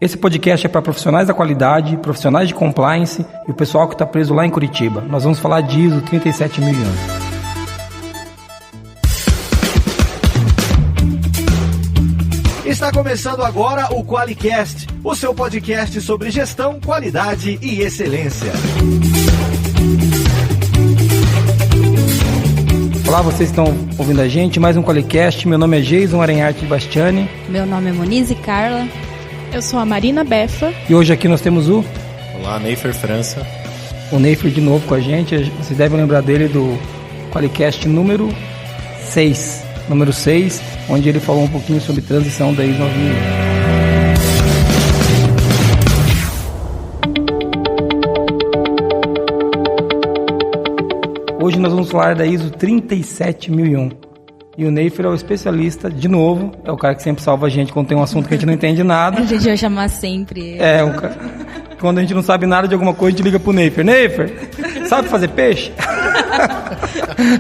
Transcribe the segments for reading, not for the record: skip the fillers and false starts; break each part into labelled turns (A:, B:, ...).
A: Esse podcast é para profissionais da qualidade, profissionais de compliance e o pessoal que está preso lá em Curitiba. Nós vamos falar de ISO 37001.
B: Está começando agora o QualiCast, o seu podcast sobre gestão, qualidade e excelência.
A: Olá, vocês estão ouvindo a gente, mais um QualiCast. Meu nome é Jason Arenharte Bastiani.
C: Meu nome é Monize Carla.
D: Eu sou a Marina Befa.
A: E hoje aqui nós temos o...
E: Olá, Neifer França.
A: O Neifer de novo com a gente. Vocês devem lembrar dele do QualiCast número 6. Número 6, onde ele falou um pouquinho sobre transição da ISO 9001. Hoje nós vamos falar da ISO 37001. E o Neifer é o especialista, de novo, é o cara que sempre salva a gente quando tem um assunto que a gente não entende nada.
C: A gente vai chamar sempre.
A: Quando a gente não sabe nada de alguma coisa, a gente liga pro Neifer. Neifer, sabe fazer peixe?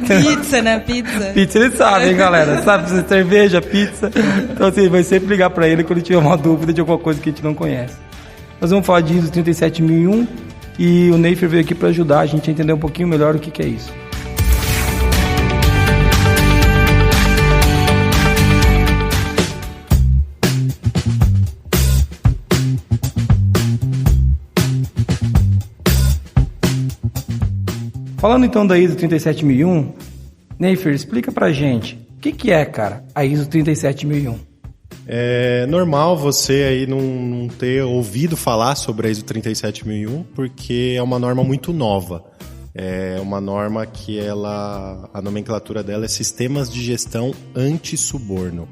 C: Pizza, né? Pizza.
A: Pizza ele sabe, hein, galera? Sabe fazer cerveja, pizza. Então, assim, vai sempre ligar pra ele quando tiver uma dúvida de alguma coisa que a gente não conhece. Nós vamos falar de ISO 37001 e o Neifer veio aqui pra ajudar a gente a entender um pouquinho melhor o que é isso. Falando então da ISO 37001, Neifer, explica pra gente, o que é, cara, a ISO 37001?
E: É normal você aí não ter ouvido falar sobre a ISO 37001, porque é uma norma muito nova. É uma norma que a nomenclatura dela é Sistemas de Gestão Anti-Suborno.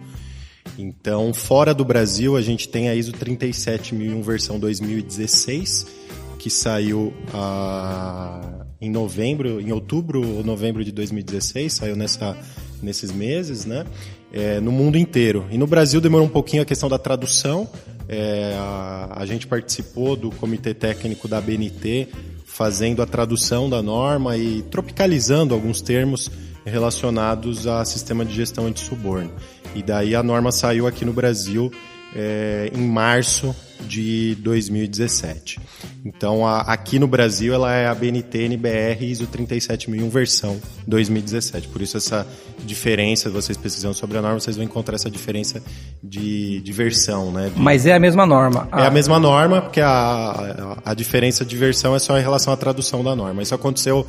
E: Então, fora do Brasil, a gente tem a ISO 37001 versão 2016, que saiu em outubro ou novembro de 2016, saiu nesses meses, né? No mundo inteiro. E no Brasil demorou um pouquinho a questão da tradução. A gente participou do comitê técnico da ABNT, fazendo a tradução da norma e tropicalizando alguns termos relacionados a sistema de gestão anti-suborno. E daí a norma saiu aqui no Brasil em março de 2017. Então, aqui no Brasil, ela é a BNT-NBR ISO 37001 versão 2017. Por isso, essa diferença, vocês pesquisando sobre a norma, vocês vão encontrar essa diferença de versão, né?
A: Mas é a mesma norma.
E: É a mesma norma, porque a diferença de versão é só em relação à tradução da norma. Isso aconteceu,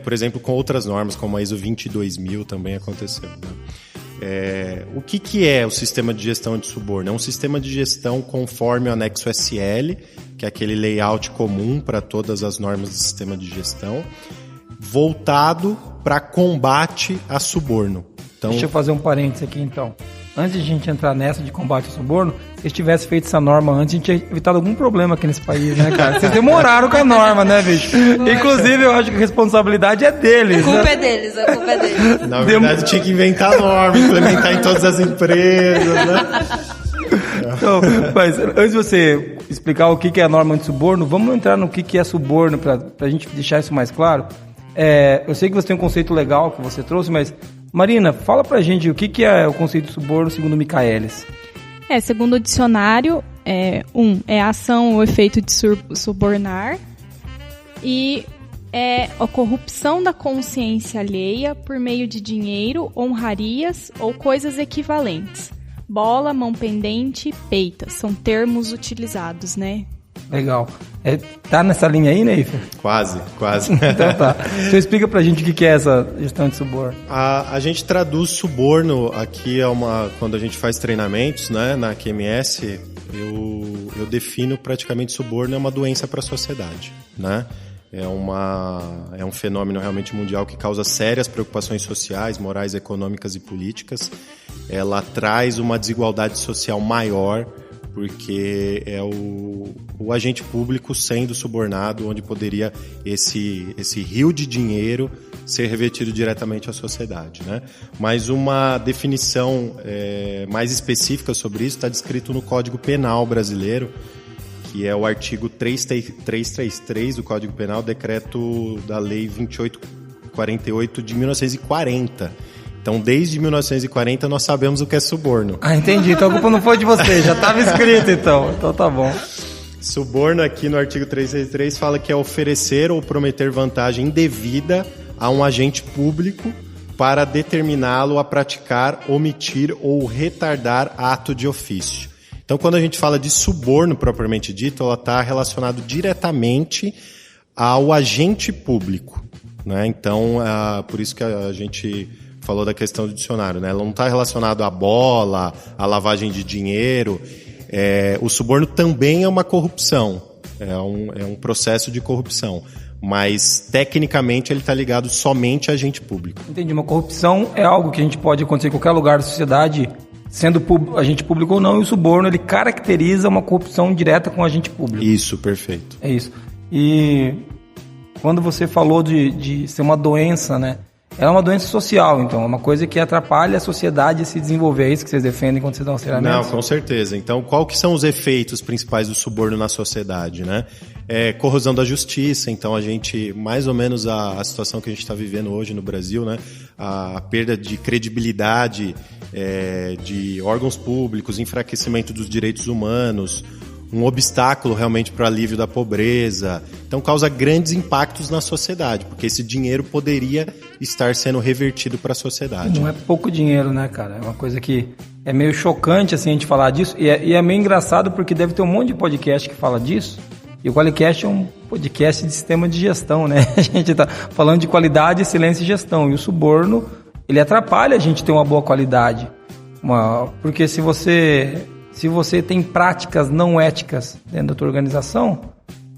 E: por exemplo, com outras normas, como a ISO 22000 também aconteceu, né? O que é o sistema de gestão anti-suborno? É um sistema de gestão conforme o anexo SL, que é aquele layout comum para todas as normas do sistema de gestão, voltado para combate a suborno. Então,
A: deixa eu fazer um parênteses aqui, então. Antes de a gente entrar nessa de combate ao suborno, se eles tivessem feito essa norma antes, a gente tinha evitado algum problema aqui nesse país, né, cara? Vocês demoraram com a norma, né, bicho? Inclusive, eu acho que a responsabilidade é deles.
C: A culpa é deles.
E: Na verdade, tinha que inventar a norma, implementar em todas as empresas, né?
A: Então, mas antes de você explicar o que é a norma anti-suborno, vamos entrar no que é suborno, para a gente deixar isso mais claro. Eu sei que você tem um conceito legal que você trouxe, mas Marina, fala pra gente o que é o conceito de suborno segundo o Michaelis.
D: Segundo o dicionário, é a ação ou efeito de subornar e é a corrupção da consciência alheia por meio de dinheiro, honrarias ou coisas equivalentes. Bola, mão pendente, peita, são termos utilizados, né?
A: Legal. Tá nessa linha aí, Neifer?
E: Quase.
A: Então tá. Então explica pra gente o que é essa gestão de suborno.
E: A gente traduz suborno aqui, quando a gente faz treinamentos, né, na QMS, eu defino praticamente suborno é uma doença para a sociedade, né? É um fenômeno realmente mundial que causa sérias preocupações sociais, morais, econômicas e políticas. Ela traz uma desigualdade social maior, porque é o agente público sendo subornado, onde poderia esse rio de dinheiro ser revertido diretamente à sociedade, né? Mas uma definição mais específica sobre isso está descrito no Código Penal brasileiro, que é o artigo 333 do Código Penal, decreto da Lei 2848 de 1940. Então, desde 1940, nós sabemos o que é suborno.
A: Ah, entendi. Então a culpa não foi de você, já estava escrito então. Então tá bom.
E: Suborno aqui no artigo 363 fala que é oferecer ou prometer vantagem indevida a um agente público para determiná-lo a praticar, omitir ou retardar ato de ofício. Então, quando a gente fala de suborno propriamente dito, ela está relacionado diretamente ao agente público, né? Então, por isso que a gente falou da questão do dicionário, né? Ela não está relacionado à bola, à lavagem de dinheiro. O suborno também é uma corrupção, é um processo de corrupção, mas tecnicamente ele está ligado somente a agente público.
A: Entendi, uma corrupção é algo que a gente pode acontecer em qualquer lugar da sociedade, sendo agente público ou não, e o suborno ele caracteriza uma corrupção direta com o agente público.
E: Isso, perfeito.
A: É isso. E quando você falou de ser uma doença, né? Ela é uma doença social, então, é uma coisa que atrapalha a sociedade a se desenvolver. É isso que vocês defendem quando vocês dão aconselhamento?
E: Não, com certeza. Então, qual que são os efeitos principais do suborno na sociedade, né? Corrosão da justiça, então a gente, mais ou menos a situação que a gente está vivendo hoje no Brasil, né? A perda de credibilidade de órgãos públicos, enfraquecimento dos direitos humanos, um obstáculo realmente para o alívio da pobreza. Então causa grandes impactos na sociedade, porque esse dinheiro poderia estar sendo revertido para a sociedade.
A: Não é pouco dinheiro, né, cara? É uma coisa que é meio chocante assim, a gente falar disso, e é meio engraçado porque deve ter um monte de podcast que fala disso, e o QualiCast é um podcast de sistema de gestão, né? A gente está falando de qualidade, excelência e gestão, e o suborno, ele atrapalha a gente ter uma boa qualidade, porque se você tem práticas não éticas dentro da tua organização,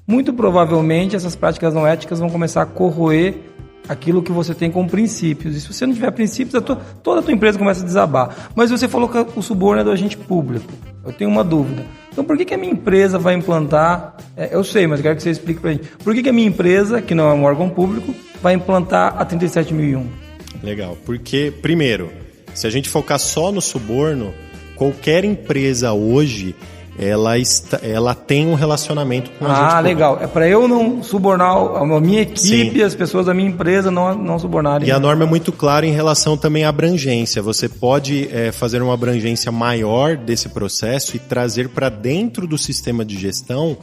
A: muito provavelmente essas práticas não éticas vão começar a corroer aquilo que você tem como princípios. E se você não tiver princípios, toda a tua empresa começa a desabar. Mas você falou que o suborno é do agente público. Eu tenho uma dúvida. Então por que a minha empresa vai implantar... eu sei, mas eu quero que você explique pra gente. Por que a minha empresa, que não é um órgão público, vai implantar a 37.001?
E: Legal. Porque, primeiro, se a gente focar só no suborno, qualquer empresa hoje, ela tem um relacionamento com a gente. Ah,
A: legal. É para eu não subornar a minha equipe, sim, as pessoas da minha empresa não subornarem.
E: E a norma é muito clara em relação também à abrangência. Você pode fazer uma abrangência maior desse processo e trazer para dentro do sistema de gestão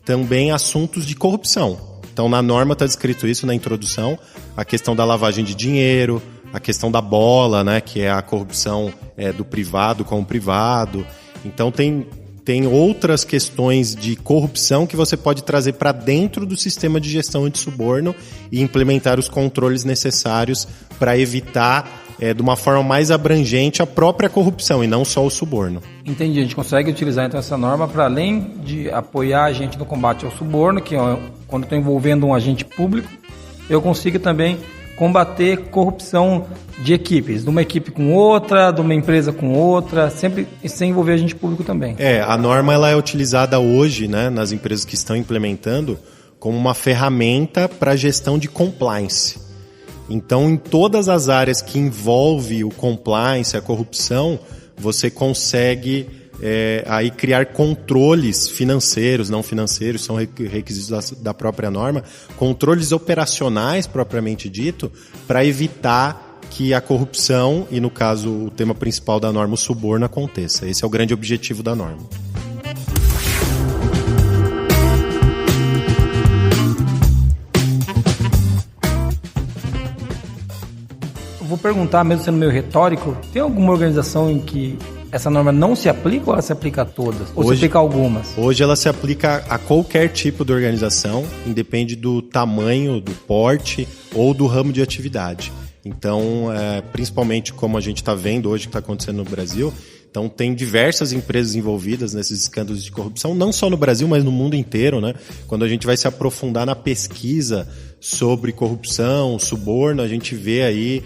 E: também assuntos de corrupção. Então, na norma está descrito isso na introdução, a questão da lavagem de dinheiro, a questão da bola, né, que é a corrupção do privado com o privado. Então tem outras questões de corrupção que você pode trazer para dentro do sistema de gestão anti-suborno e implementar os controles necessários para evitar, de uma forma mais abrangente, a própria corrupção e não só o suborno.
A: Entendi. A gente consegue utilizar então essa norma para, além de apoiar a gente no combate ao suborno, que é quando estou envolvendo um agente público, eu consigo também combater corrupção de equipes, de uma equipe com outra, de uma empresa com outra, sempre sem envolver agente público também.
E: A norma ela é utilizada hoje, né, nas empresas que estão implementando como uma ferramenta para gestão de compliance. Então, em todas as áreas que envolve o compliance, a corrupção, você consegue aí criar controles financeiros, não financeiros, são requisitos da própria norma, controles operacionais propriamente dito, para evitar que a corrupção, e no caso o tema principal da norma, o suborno, aconteça. Esse é o grande objetivo da norma.
A: Eu vou perguntar, mesmo sendo meio retórico, tem alguma organização em que essa norma não se aplica ou ela se aplica a todas? Ou se aplica a algumas?
E: Hoje ela se aplica a qualquer tipo de organização, independe do tamanho, do porte ou do ramo de atividade. Então, principalmente como a gente está vendo hoje que está acontecendo no Brasil, então tem diversas empresas envolvidas nesses escândalos de corrupção, não só no Brasil, mas no mundo inteiro, né? Quando a gente vai se aprofundar na pesquisa sobre corrupção, suborno, a gente vê aí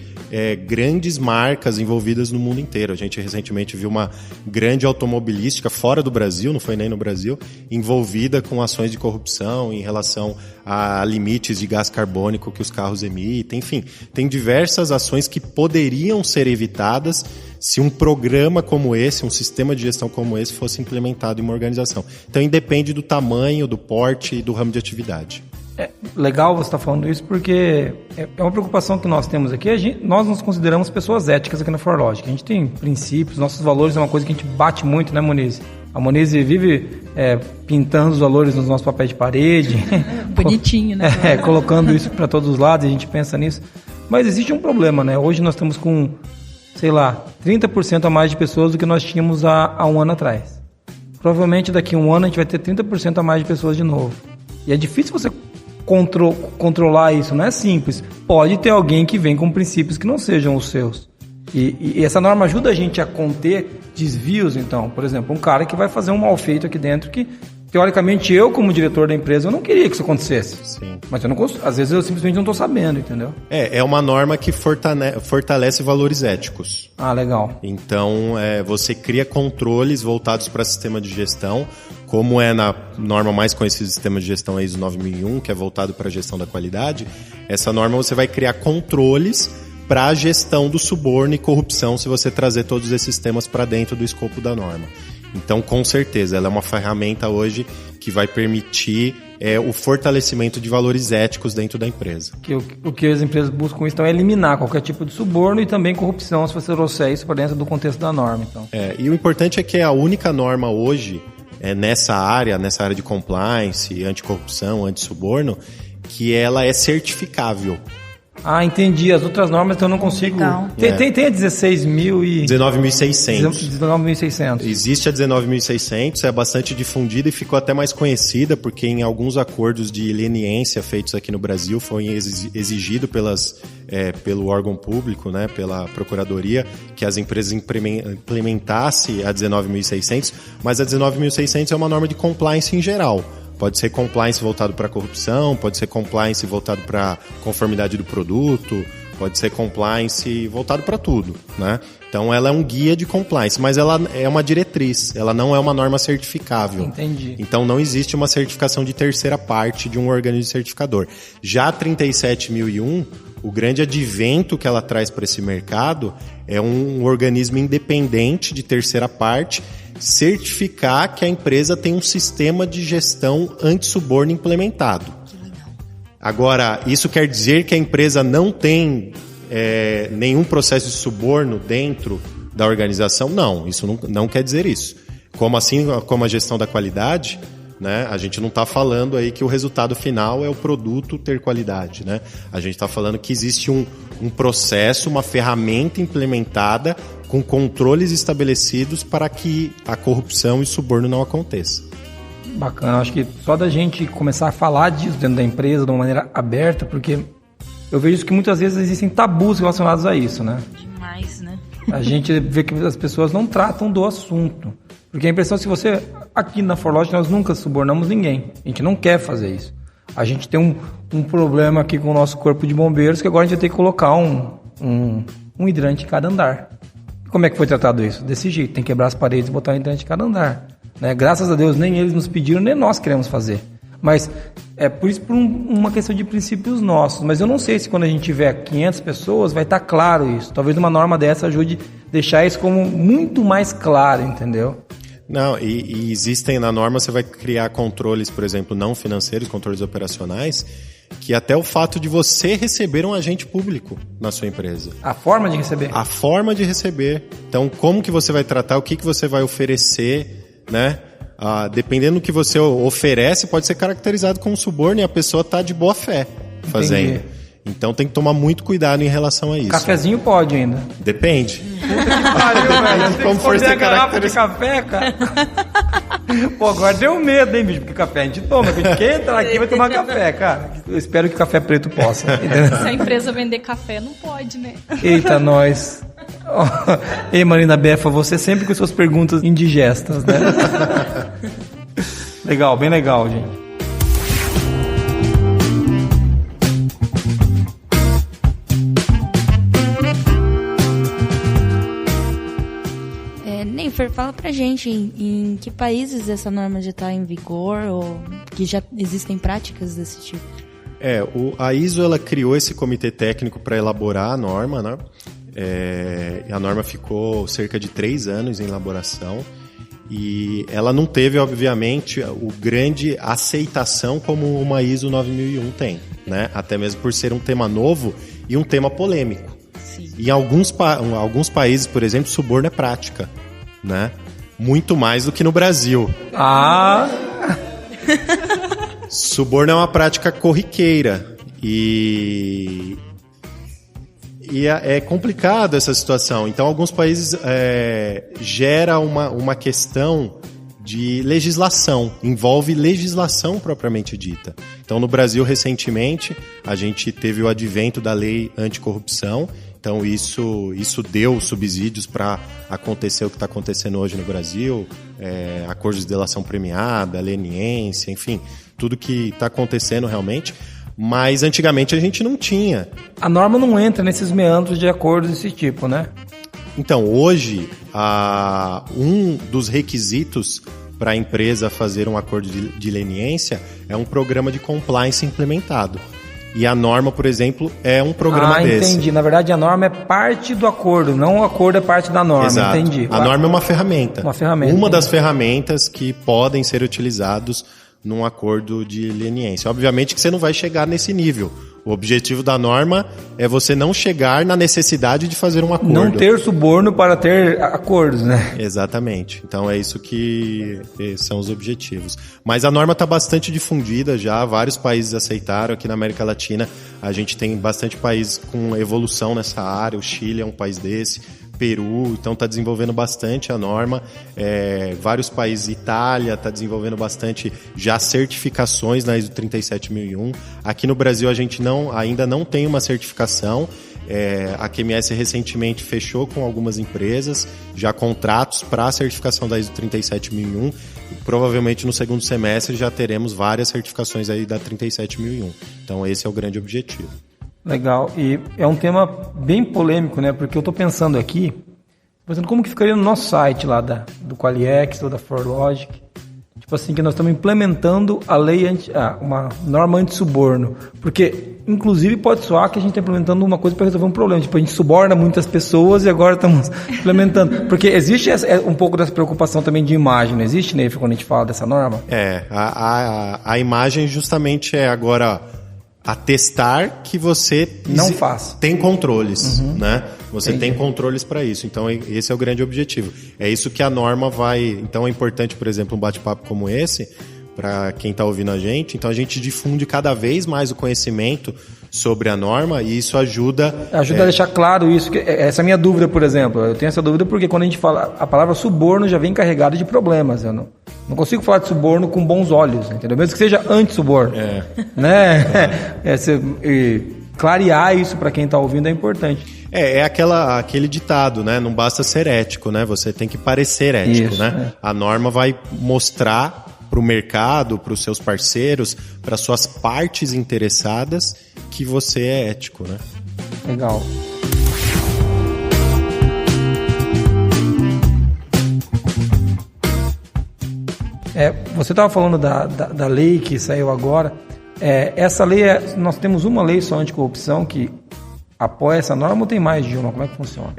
E: grandes marcas envolvidas no mundo inteiro. A gente recentemente viu uma grande automobilística fora do Brasil, não foi nem no Brasil, envolvida com ações de corrupção em relação a limites de gás carbônico que os carros emitem. Enfim, tem diversas ações que poderiam ser evitadas se um programa como esse, um sistema de gestão como esse fosse implementado em uma organização. Então, independe do tamanho, do porte e do ramo de atividade.
A: Legal você estar falando isso porque é uma preocupação que nós temos aqui. Nós nos consideramos pessoas éticas aqui na ForLogic. A gente tem princípios, nossos valores é uma coisa que a gente bate muito, né, Monize? A Monize vive pintando os valores nos nossos papéis de parede.
C: Bonitinho, né?
A: Colocando isso para todos os lados, a gente pensa nisso. Mas existe um problema, né? Hoje nós estamos com, 30% a mais de pessoas do que nós tínhamos há um ano atrás. Provavelmente daqui a um ano a gente vai ter 30% a mais de pessoas de novo. E é difícil você controlar isso, não é simples. Pode ter alguém que vem com princípios que não sejam os seus. E essa norma ajuda a gente a conter desvios, então. Por exemplo, um cara que vai fazer um mal feito aqui dentro que, teoricamente, eu, como diretor da empresa, eu não queria que isso acontecesse.
E: Sim.
A: Mas às vezes eu simplesmente não estou sabendo, entendeu?
E: É uma norma que fortalece valores éticos.
A: Ah, legal.
E: Então, você cria controles voltados para sistema de gestão, como é na norma mais conhecida do sistema de gestão, a ISO 9001, que é voltado para a gestão da qualidade. Essa norma você vai criar controles para a gestão do suborno e corrupção se você trazer todos esses temas para dentro do escopo da norma. Então, com certeza, ela é uma ferramenta hoje que vai permitir o fortalecimento de valores éticos dentro da empresa.
A: O que as empresas buscam então, é eliminar qualquer tipo de suborno e também corrupção, se você trouxer isso para dentro do contexto da norma. Então.
E: E o importante é que a única norma hoje, nessa área de compliance, anticorrupção, antissuborno, que ela é certificável.
A: Ah, entendi. As outras normas então eu não consigo... Tem a 16.000 e...
E: 19.600.
A: 19.600.
E: Existe a 19.600, é bastante difundida e ficou até mais conhecida porque em alguns acordos de leniência feitos aqui no Brasil foi exigido pelo órgão público, né, pela Procuradoria, que as empresas implementassem a 19.600, mas a 19.600 é uma norma de compliance em geral. Pode ser compliance voltado para corrupção, pode ser compliance voltado para conformidade do produto, pode ser compliance voltado para tudo, né? Então ela é um guia de compliance, mas ela é uma diretriz, ela não é uma norma certificável.
A: Entendi.
E: Então não existe uma certificação de terceira parte de um organismo certificador. Já a 37.001, o grande advento que ela traz para esse mercado é um organismo independente de terceira parte certificar que a empresa tem um sistema de gestão antissuborno implementado. Agora, isso quer dizer que a empresa não tem nenhum processo de suborno dentro da organização? Não, isso não quer dizer isso. Como a gestão da qualidade, né, a gente não está falando aí que o resultado final é o produto ter qualidade, né? A gente está falando que existe um processo, uma ferramenta implementada com controles estabelecidos para que a corrupção e o suborno não aconteça.
A: Bacana, acho que só da gente começar a falar disso dentro da empresa de uma maneira aberta, porque eu vejo que muitas vezes existem tabus relacionados a isso, né?
C: Demais, né?
A: A gente vê que as pessoas não tratam do assunto. Porque a impressão é que você, aqui na ForLogic, nós nunca subornamos ninguém. A gente não quer fazer isso. A gente tem um problema aqui com o nosso corpo de bombeiros, que agora a gente vai ter que colocar um hidrante em cada andar. Como é que foi tratado isso? Desse jeito, tem que quebrar as paredes e botar um hidrante em cada andar. Né? Graças a Deus, nem eles nos pediram, nem nós queremos fazer. Mas é por isso por uma questão de princípios nossos. Mas eu não sei se quando a gente tiver 500 pessoas vai estar claro isso. Talvez uma norma dessa ajude a deixar isso como muito mais claro, entendeu?
E: Não, e existem na norma, você vai criar controles, por exemplo, não financeiros, controles operacionais, que até o fato de você receber um agente público na sua empresa.
A: A forma de receber.
E: A forma de receber. Então, como que você vai tratar, o que você vai oferecer, né? Dependendo do que você oferece, pode ser caracterizado como suborno e a pessoa está de boa fé fazendo. Entendi. Então tem que tomar muito cuidado em relação a isso.
A: Cafezinho pode ainda.
E: Depende.
A: Pariu, velho. Como for ser caracterizado. Café, cara. Pô, agora deu medo, hein, bicho? Porque café a gente toma. A gente quer entrar aqui e vai tomar café, cara. Eu espero que café preto possa.
D: Se a empresa vender café, não pode, né?
A: Eita, nós. Ei, Marina Befa, você sempre com suas perguntas indigestas, né? Legal, bem legal, gente.
C: Neifer, fala pra gente em que países essa norma já está em vigor ou que já existem práticas desse tipo?
E: A ISO ela criou esse comitê técnico para elaborar a norma, né? A norma ficou cerca de 3 anos em elaboração E ela não teve, obviamente, o grande aceitação como uma ISO 9001 tem, né? Até mesmo por ser um tema novo e um tema polêmico.
C: Sim.
E: Em alguns países, por exemplo, suborno é prática, né? Muito mais do que no Brasil. Suborno é uma prática corriqueira e é complicado essa situação. Então, alguns países gera uma questão de legislação, envolve legislação propriamente dita. Então, no Brasil, recentemente, a gente teve o advento da lei anticorrupção. Então, isso deu subsídios para acontecer o que está acontecendo hoje no Brasil, acordos de delação premiada, leniência, enfim, tudo que está acontecendo realmente. Mas antigamente a gente não tinha.
A: A norma não entra nesses meandros de acordos desse tipo, né?
E: Então, hoje, um dos requisitos para a empresa fazer um acordo de leniência é um programa de compliance implementado. E a norma, por exemplo, é um programa desse.
A: Entendi. Na verdade, a norma é parte do acordo, não o acordo é parte da norma.
E: Exato.
A: Entendi.
E: A norma é uma ferramenta. Uma das ferramentas que podem ser utilizados num acordo de leniência. Obviamente que você não vai chegar nesse nível. O objetivo da norma é você não chegar na necessidade de fazer um acordo.
A: Não ter suborno para ter acordos, né?
E: Exatamente. Então é isso que são os objetivos. Mas a norma está bastante difundida já, vários países aceitaram. Aqui na América Latina a gente tem bastante países com evolução nessa área. O Chile é um país desse. Peru, então está desenvolvendo bastante a norma, vários países, Itália está desenvolvendo bastante já certificações na ISO 37001. Aqui no Brasil a gente ainda não tem uma certificação. A QMS recentemente fechou com algumas empresas já contratos para a certificação da ISO 37001. Provavelmente no segundo semestre já teremos várias certificações aí da 37001. Então esse é o grande objetivo.
A: Legal, e é um tema bem polêmico, né? Porque eu estou pensando aqui, como que ficaria no nosso site lá do Qualiex ou da ForLogic, tipo assim, que nós estamos implementando a lei, uma norma anti-suborno, porque inclusive pode soar que a gente está implementando uma coisa para resolver um problema, tipo, a gente suborna muitas pessoas e agora estamos implementando, porque existe um pouco dessa preocupação também de imagem, não existe, Neif, quando a gente fala dessa norma?
E: A imagem justamente é agora atestar que você
A: não faz.
E: Tem controles, né? Você Entendi. Tem controles para isso. Então, esse é o grande objetivo. É isso que a norma vai... Então, é importante, por exemplo, um bate-papo como esse, para quem está ouvindo a gente. Então, a gente difunde cada vez mais o conhecimento sobre a norma e isso ajuda...
A: A deixar claro isso. Essa é a minha dúvida, por exemplo. Eu tenho essa dúvida porque quando a gente fala... A palavra suborno já vem carregada de problemas. Eu não consigo falar de suborno com bons olhos, entendeu? Mesmo que seja anti-suborno. Né? Clarear isso para quem está ouvindo é importante.
E: Aquele ditado, né? Não basta ser ético, né? Você tem que parecer ético, isso, né? A norma vai mostrar para o mercado, para os seus parceiros, para suas partes interessadas, que você é ético, né?
A: Legal. Você estava falando da lei que saiu agora. Essa lei, nós temos uma lei só anticorrupção que apoia essa norma ou tem mais de uma? Como é que funciona?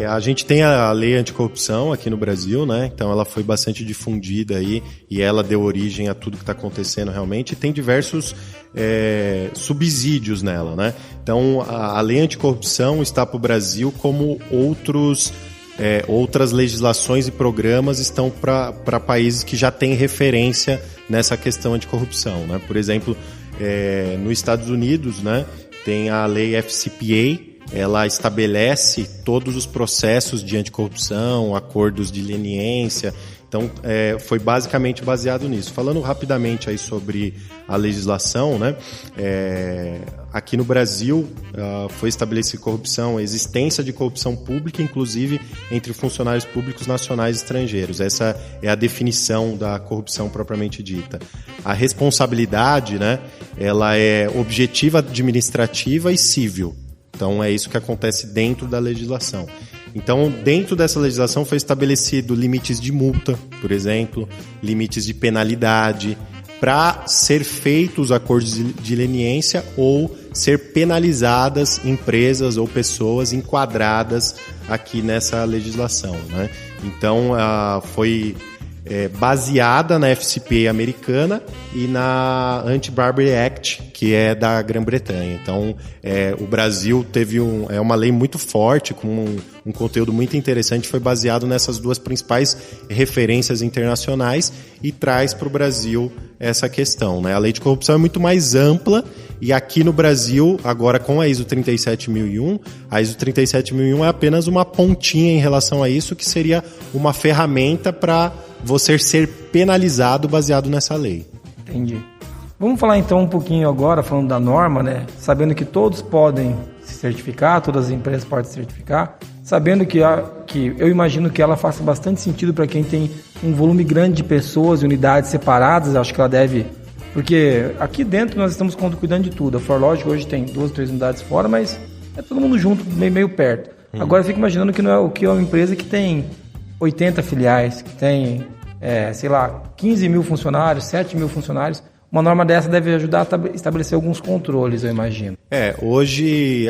E: A gente tem a lei anticorrupção aqui no Brasil, né? Então ela foi bastante difundida aí e ela deu origem a tudo que está acontecendo realmente. E tem diversos subsídios nela, né? Então a lei anticorrupção está para o Brasil como outras legislações e programas estão para países que já têm referência nessa questão anticorrupção, né? Por exemplo, nos Estados Unidos, né? Tem a lei FCPA, ela estabelece todos os processos de anticorrupção, acordos de leniência. Então, foi basicamente baseado nisso. Falando rapidamente aí sobre a legislação, né? Aqui no Brasil foi estabelecida a existência de corrupção pública, inclusive entre funcionários públicos nacionais e estrangeiros. Essa é a definição da corrupção propriamente dita. A responsabilidade, né? Ela é objetiva, administrativa e civil. Então, é isso que acontece dentro da legislação. Então, dentro dessa legislação foi estabelecido limites de multa, por exemplo, limites de penalidade, para ser feitos acordos de leniência ou ser penalizadas empresas ou pessoas enquadradas aqui nessa legislação, né? Então, foi baseada na FCPA americana e na Anti-Bribery Act, que é da Grã-Bretanha. Então, o Brasil teve uma lei muito forte, com um conteúdo muito interessante, foi baseado nessas duas principais referências internacionais e traz para o Brasil essa questão, né? A lei de corrupção é muito mais ampla e aqui no Brasil, agora com a ISO 37001, a ISO 37001 é apenas uma pontinha em relação a isso, que seria uma ferramenta para você ser penalizado baseado nessa lei.
A: Entendi. Vamos falar então um pouquinho agora, falando da norma, né? Sabendo que todos podem se certificar, todas as empresas podem se certificar, sabendo que eu imagino que ela faça bastante sentido para quem tem um volume grande de pessoas e unidades separadas, acho que ela deve... Porque aqui dentro nós estamos cuidando de tudo. A Forlogic hoje tem 2, 3 unidades fora, mas é todo mundo junto, meio perto. Agora eu fico imaginando que não é uma empresa que tem 80 filiais, que tem, 15 mil funcionários, 7 mil funcionários. Uma norma dessa deve ajudar a estabelecer alguns controles, eu imagino.
E: Hoje,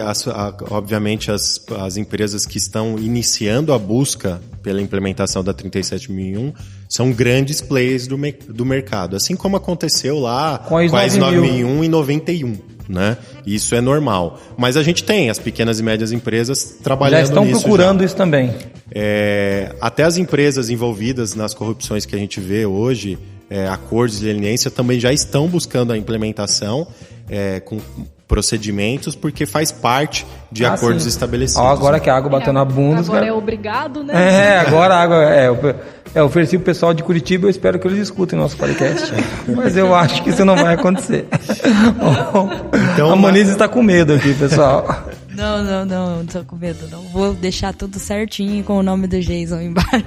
E: obviamente, as empresas que estão iniciando a busca pela implementação da 37001 são grandes players do mercado, assim como aconteceu lá com a ISO 9001 em 91. Né? Isso é normal. Mas a gente tem as pequenas e médias empresas trabalhando nisso.
A: Já estão procurando isso também.
E: Até as empresas envolvidas nas corrupções que a gente vê hoje, acordos de leniência, também já estão buscando a implementação com procedimentos, porque faz parte de acordos estabelecidos.
A: Agora que a água bateu na bunda...
D: Agora é obrigado, né?
A: Agora a água... Eu ofereci pro pessoal de Curitiba, eu espero que eles escutem o nosso podcast. Mas eu acho que isso não vai acontecer. Então, a Moniz está com medo aqui, pessoal.
C: Não tô com medo, não. Vou deixar tudo certinho com o nome do Jason embaixo.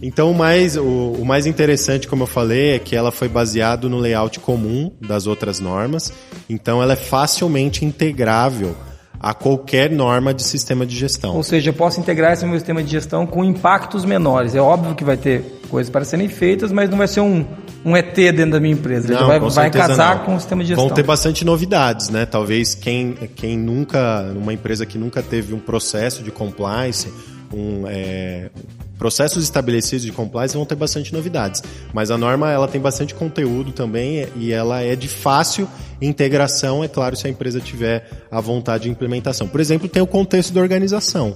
E: Então, o mais interessante, como eu falei, é que ela foi baseada no layout comum das outras normas. Então, ela é facilmente integrável a qualquer norma de sistema de gestão.
A: Ou seja, eu posso integrar esse meu sistema de gestão com impactos menores. É óbvio que vai ter coisas para serem feitas, mas não vai ser um ET dentro da minha empresa. Ele vai casar com o sistema de gestão.
E: Vão ter bastante novidades, né? Talvez quem nunca, numa empresa que nunca teve um processo de compliance, processos estabelecidos de compliance, vão ter bastante novidades. Mas a norma, ela tem bastante conteúdo também e ela é de fácil integração, é claro, se a empresa tiver a vontade de implementação. Por exemplo, tem o contexto da organização.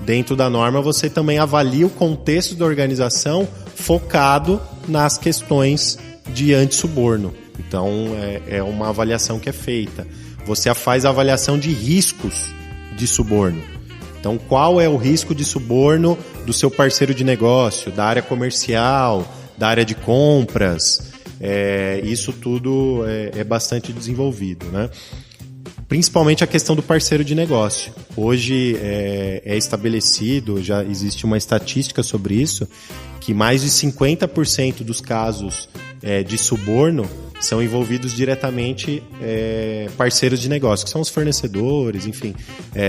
E: Dentro da norma, você também avalia o contexto da organização focado nas questões de antissuborno. Então, é uma avaliação que é feita. Você faz a avaliação de riscos de suborno. Então, qual é o risco de suborno do seu parceiro de negócio, da área comercial, da área de compras? Isso tudo é bastante desenvolvido, né? Principalmente a questão do parceiro de negócio. Hoje é estabelecido, já existe uma estatística sobre isso, que mais de 50% dos casos de suborno são envolvidos diretamente parceiros de negócio, que são os fornecedores, enfim,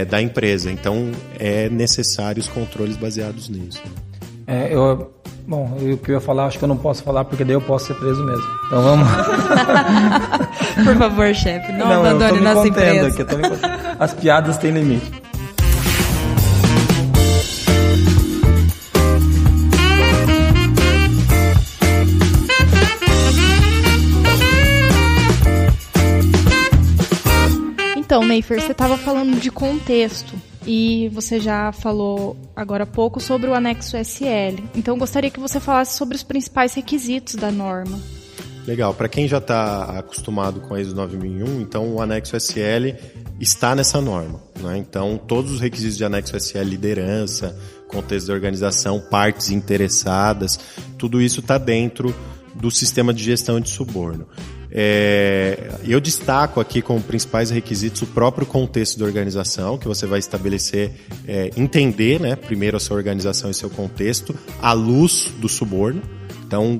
E: da empresa. Então, é necessário os controles baseados nisso.
A: O que eu ia falar, acho que eu não posso falar, porque daí eu posso ser preso mesmo. Então vamos.
C: Por favor, chefe, não abandone nossa empresa.
A: Aqui, as piadas têm limite.
D: Então, Neifer, você estava falando de contexto e você já falou agora há pouco sobre o anexo SL. Então, gostaria que você falasse sobre os principais requisitos da norma.
E: Legal. Para quem já está acostumado com a ISO 9001, então o anexo SL está nessa norma, né? Então, todos os requisitos de anexo SL, liderança, contexto da organização, partes interessadas, tudo isso está dentro do sistema de gestão de suborno. Eu destaco aqui como principais requisitos o próprio contexto da organização, que você vai estabelecer, entender, né, primeiro a sua organização e seu contexto, à luz do suborno. Então,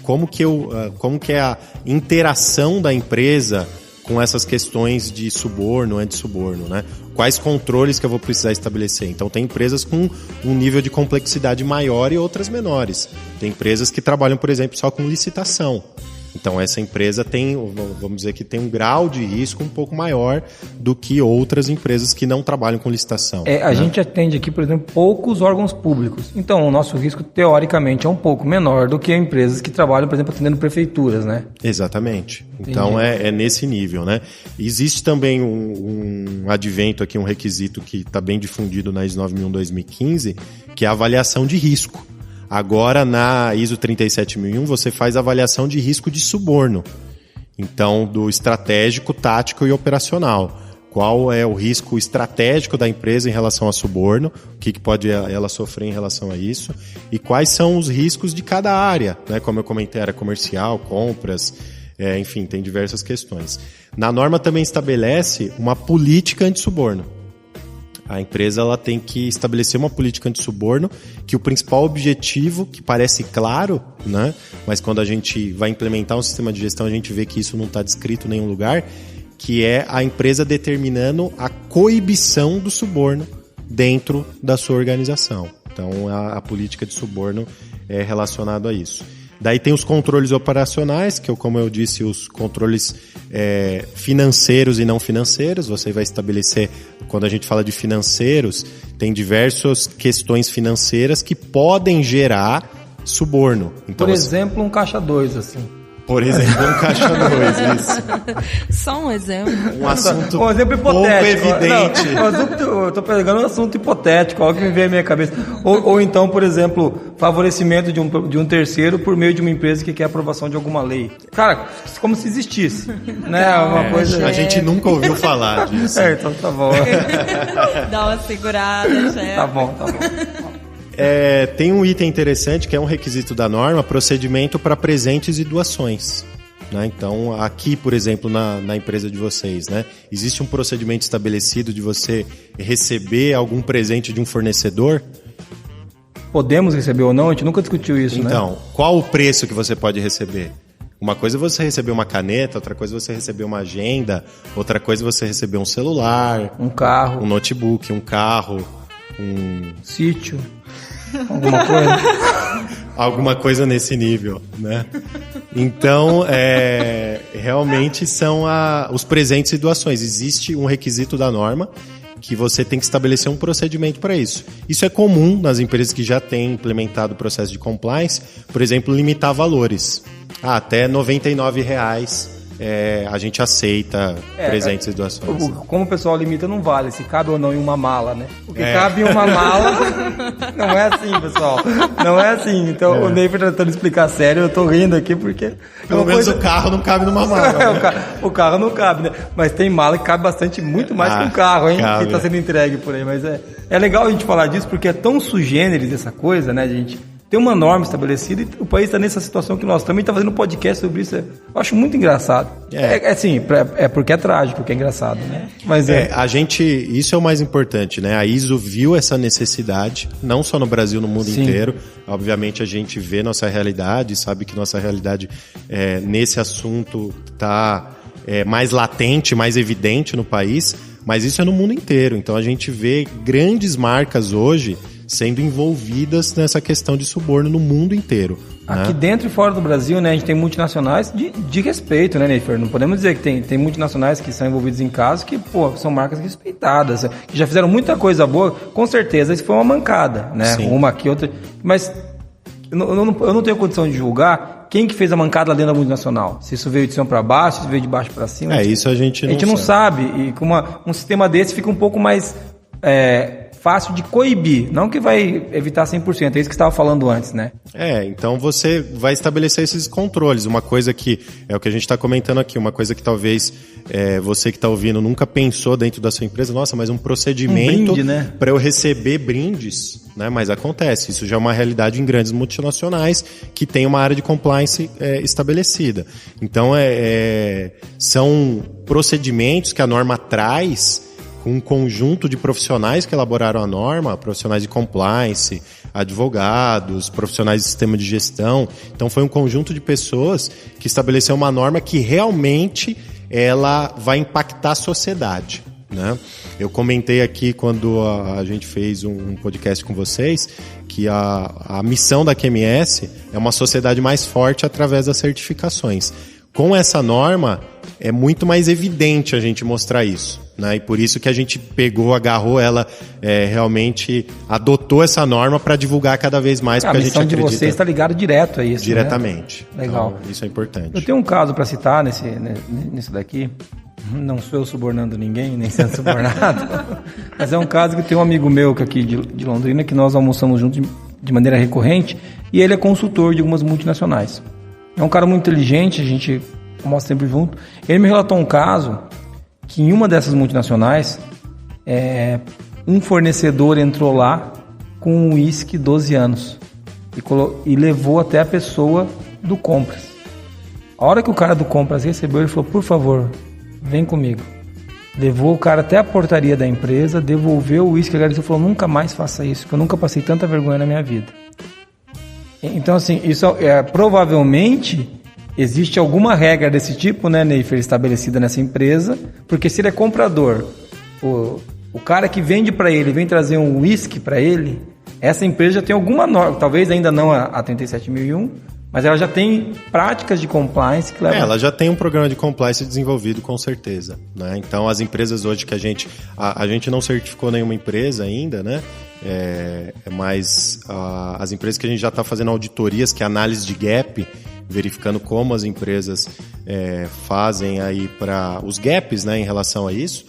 E: como que é a interação da empresa com essas questões de suborno, antissuborno, né? Quais controles que eu vou precisar estabelecer? Então, tem empresas com um nível de complexidade maior e outras menores. Tem empresas que trabalham, por exemplo, só com licitação. Então essa empresa tem, vamos dizer que tem um grau de risco um pouco maior do que outras empresas que não trabalham com licitação.
A: A gente atende aqui, por exemplo, poucos órgãos públicos. Então o nosso risco, teoricamente, é um pouco menor do que empresas que trabalham, por exemplo, atendendo prefeituras, né?
E: Exatamente. Então é nesse nível, né? Existe também um advento aqui, um requisito que está bem difundido na ISO 9001-2015, que é a avaliação de risco. Agora, na ISO 37001, você faz avaliação de risco de suborno. Então, do estratégico, tático e operacional. Qual é o risco estratégico da empresa em relação a suborno, o que pode ela sofrer em relação a isso, e quais são os riscos de cada área, né? Como eu comentei, área comercial, compras, enfim, tem diversas questões. Na norma também estabelece uma política anti-suborno. A empresa ela tem que estabelecer uma política anti-suborno que o principal objetivo, que parece claro, né? Mas quando a gente vai implementar um sistema de gestão, a gente vê que isso não está descrito em nenhum lugar, que é a empresa determinando a coibição do suborno dentro da sua organização. Então, a política de suborno é relacionada a isso. Daí tem os controles operacionais, que, como eu disse, os controles financeiros e não financeiros. Você vai estabelecer, quando a gente fala de financeiros, tem diversas questões financeiras que podem gerar suborno. Então,
A: por exemplo, um caixa 2, assim.
E: Por exemplo, um caixa 2, isso.
C: Só um exemplo.
E: Um assunto
A: um exemplo hipotético.
E: pouco evidente.
A: Não, eu tô pegando um assunto hipotético, algo que me vem à minha cabeça. Ou então, por exemplo, favorecimento de um terceiro por meio de uma empresa que quer aprovação de alguma lei. Cara, como se existisse. Né? Uma coisa...
E: A gente nunca ouviu falar disso.
A: Então tá bom.
C: Dá uma segurada, chefe.
A: Tá bom.
E: Tem um item interessante que é um requisito da norma, procedimento para presentes e doações. Né? Então, aqui, por exemplo, na empresa de vocês, né? Existe um procedimento estabelecido de você receber algum presente de um fornecedor?
A: Podemos receber ou não? A gente nunca discutiu isso, né?
E: Então, qual o preço que você pode receber? Uma coisa é você receber uma caneta, outra coisa é você receber uma agenda, outra coisa é você receber um celular,
A: um carro,
E: um notebook, um carro, um
A: sítio, alguma coisa.
E: Alguma coisa nesse nível, né? Então, realmente são os presentes e doações. Existe um requisito da norma que você tem que estabelecer um procedimento para isso. Isso é comum nas empresas que já têm implementado o processo de compliance, por exemplo, limitar valores. Até R$ 99,00 a gente aceita presentes e doações.
A: Como o pessoal limita, não vale se cabe ou não em uma mala, né? Porque cabe em uma mala, não é assim, pessoal. Não é assim. Então, o Ney foi tentando explicar sério, eu tô rindo aqui porque...
E: Pelo menos o carro não cabe numa mala.
A: Né? O carro não cabe, né? Mas tem mala que cabe bastante, muito mais que um carro, hein?
E: Cabe.
A: Que tá sendo entregue por aí. Mas é legal a gente falar disso porque é tão sugêneres essa coisa, né, gente? Tem uma norma estabelecida e o país está nessa situação que nós também está fazendo um podcast sobre isso. Eu acho muito engraçado. Assim, porque é trágico, que é engraçado, né? Mas
E: isso é o mais importante, né? A ISO viu essa necessidade, não só no Brasil, no mundo inteiro. Obviamente a gente vê nossa realidade, sabe que nossa realidade nesse assunto está mais latente, mais evidente no país, mas isso é no mundo inteiro. Então a gente vê grandes marcas hoje sendo envolvidas nessa questão de suborno no mundo inteiro.
A: Aqui dentro e fora do Brasil, né, a gente tem multinacionais de respeito, né, Neifer? Não podemos dizer que tem multinacionais que são envolvidos em casos que, são marcas respeitadas, que já fizeram muita coisa boa. Com certeza isso foi uma mancada, né? Sim. Uma aqui, outra... Mas eu não tenho condição de julgar quem que fez a mancada lá dentro da multinacional. Se isso veio de cima para baixo, se isso veio de baixo para cima.
E: Isso a gente
A: não sabe. E com um sistema desse fica um pouco mais... fácil de coibir, não que vai evitar 100%, é isso que você estava falando antes, né?
E: Então você vai estabelecer esses controles, uma coisa que, é o que a gente está comentando aqui, uma coisa que talvez você que está ouvindo nunca pensou dentro da sua empresa, nossa, mas um procedimento para eu receber brindes, né? Mas acontece, isso já é uma realidade em grandes multinacionais que tem uma área de compliance estabelecida. Então são procedimentos que a norma traz um conjunto de profissionais que elaboraram a norma, profissionais de compliance, advogados, profissionais de sistema de gestão. Então foi um conjunto de pessoas que estabeleceu uma norma que realmente ela vai impactar a sociedade, né? Eu comentei aqui quando a gente fez um podcast com vocês que a missão da QMS é uma sociedade mais forte através das certificações. Com essa norma, é muito mais evidente a gente mostrar isso, né? E por isso que a gente agarrou ela, realmente adotou essa norma para divulgar cada vez mais, porque a gente acredita...
A: A missão de vocês está ligada direto a isso,
E: diretamente.
A: Né? Legal.
E: Então, isso é importante.
A: Eu tenho um caso para citar nisso daqui. Não sou eu subornando ninguém, nem sendo subornado. Mas é um caso que tem um amigo meu aqui de Londrina, que nós almoçamos juntos de maneira recorrente, e ele é consultor de algumas multinacionais. É um cara muito inteligente, a gente almoça sempre junto. Ele me relatou um caso que em uma dessas multinacionais, um fornecedor entrou lá com um uísque 12 anos e levou até a pessoa do compras. A hora que o cara do compras recebeu, ele falou, por favor, vem comigo. Levou o cara até a portaria da empresa, devolveu o uísque, agradeceu e falou, nunca mais faça isso, porque eu nunca passei tanta vergonha na minha vida. Então, assim, isso provavelmente existe alguma regra desse tipo, né, Neifer, estabelecida nessa empresa, porque se ele é comprador, o cara que vende para ele, vem trazer um uísque para ele, essa empresa já tem alguma norma, talvez ainda não a 37.001, mas ela já tem práticas de compliance que levam...
E: Ela já tem um programa de compliance desenvolvido, com certeza, né? Então, as empresas hoje que a gente não certificou nenhuma empresa ainda, né? Mas as empresas que a gente já está fazendo auditorias, que é análise de gap, verificando como as empresas fazem aí para os gaps, né, em relação a isso,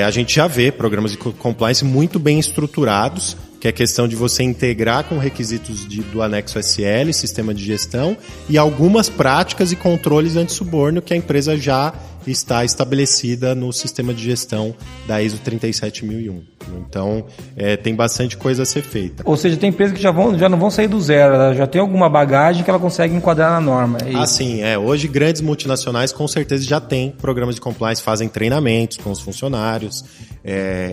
E: a gente já vê programas de compliance muito bem estruturados, que é questão de você integrar com requisitos do anexo SL, sistema de gestão, e algumas práticas e controles anti-suborno que a empresa já está estabelecida no sistema de gestão da ISO 37001. Então, tem bastante coisa a ser feita.
A: Ou seja, tem empresas que já não vão sair do zero, ela já tem alguma bagagem que ela consegue enquadrar na norma.
E: Sim. Hoje, grandes multinacionais com certeza já têm programas de compliance, fazem treinamentos com os funcionários.